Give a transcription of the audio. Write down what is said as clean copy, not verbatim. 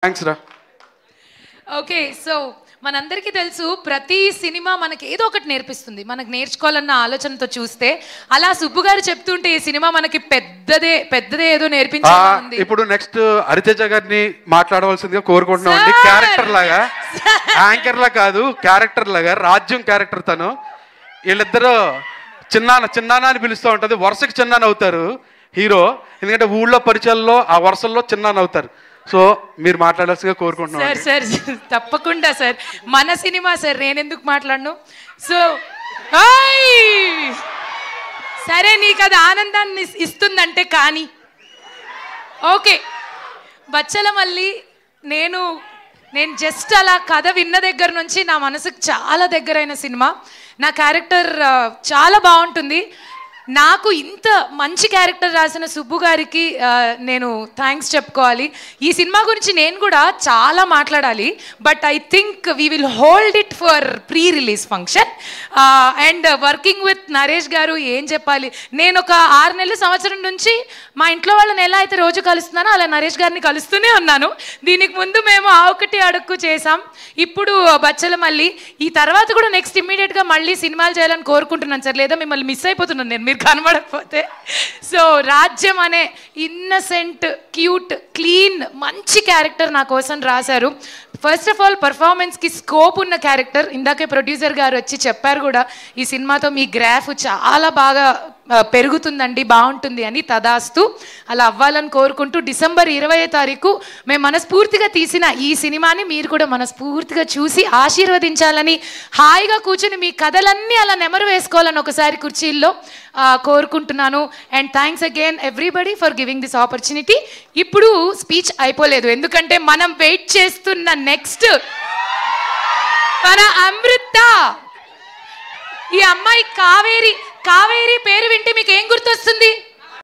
Thanks రా. Okay, so మనందరికీ తెలుసు ప్రతి సినిమా మనకి ఏదో ఒకటి నేర్పిస్తుంది, మనకు నేర్చుకోవాలన్న ఆలోచనతో చూస్తే అలా సుబ్బు గారు చెప్తుంటే ఈ సినిమా మనకి పెద్దదే ఏదో నేర్పించాలి. ఇప్పుడు నెక్స్ట్ హరితేజ గారిని మాట్లాడవలసిందిగా కోరుకుంటున్నాం అండి. క్యారెక్టర్ లాగా, యాంకర్ లా కాదు, క్యారెక్టర్ లాగా, రాజ్యం క్యారెక్టర్ తను. వీళ్ళిద్దరూ చిన్నాన్న అని పిలుస్తూ ఉంటుంది, వరుసకి చిన్నాన్న అవుతారు హీరో. ఎందుకంటే ఊళ్ళో పరిచయాల్లో ఆ వరుసల్లో చిన్నాన్న అవుతారు. సో మీరు మాట్లాడాల్సిందిగా కోరుకుంటున్నాం. సార్ తప్పకుండా సార్, మన సినిమా సార్, నేనెందుకు మాట్లాడను. సో సరే, నీకు అది ఆనందాన్ని ఇస్తుందంటే కానీ ఓకే. బచ్చలమల్లి నేను జస్ట్ అలా కథ విన్న దగ్గర నుంచి నా మనసుకు చాలా దగ్గరైన సినిమా. నా క్యారెక్టర్ చాలా బాగుంటుంది. నాకు ఇంత మంచి క్యారెక్టర్ రాసిన సుబ్బు గారికి నేను థ్యాంక్స్ చెప్పుకోవాలి. ఈ సినిమా గురించి నేను కూడా చాలా మాట్లాడాలి, but I think we will hold it for pre release function. And working with Naresh గారు ఏం చెప్పాలి, నేను ఒక 6 నెలల సంవత్సరం నుంచి మా ఇంట్లో వాళ్ళని ఎలా అయితే రోజు కలుస్తున్నానో అలా నరేష్ గారిని కలుస్తూనే ఉన్నాను. దీనికి ముందు మేము ఆ ఒకటి అడుక్కు చేసాం, ఇప్పుడు బచ్చలమల్లి. ఈ తర్వాత కూడా నెక్స్ట్ ఇమ్మీడియట్గా మళ్ళీ సినిమాలు చేయాలని కోరుకుంటున్నాను సార్, లేదా మిమ్మల్ని మిస్ అయిపోతున్నాను నేను మీరు కనబడకపోతే. సో రాజ్యం అనే ఇన్నసెంట్, క్యూట్, క్లీన్, మంచి క్యారెక్టర్ నా కోసం రాశారు. ఫస్ట్ ఆఫ్ ఆల్ పర్ఫార్మెన్స్కి స్కోప్ ఉన్న క్యారెక్టర్. ఇందాకే ప్రొడ్యూసర్ గారు వచ్చి చెప్పారు కూడా, ఈ సినిమాతో మీ గ్రాఫ్ చాలా బాగా పెరుగుతుందండి, బాగుంటుంది అని. తదాస్తు, అలా అవ్వాలని కోరుకుంటూ డిసెంబర్ 20వ తారీఖు మేము మనస్ఫూర్తిగా తీసిన ఈ సినిమాని మీరు కూడా మనస్ఫూర్తిగా చూసి ఆశీర్వదించాలని, హాయిగా కూర్చుని మీ కథలన్నీ అలా నెమరు వేసుకోవాలని ఒకసారి కుర్చీల్లో కోరుకుంటున్నాను. And thanks again everybody for giving this opportunity. ఇప్పుడు స్పీచ్ అయిపోలేదు, ఎందుకంటే మనం వెయిట్ చేస్తున్న నెక్స్ట్ మన అమృత. ఈ అమ్మాయి కావేరి పేరు వింటే మీకు ఏం గుర్తొస్తుంది?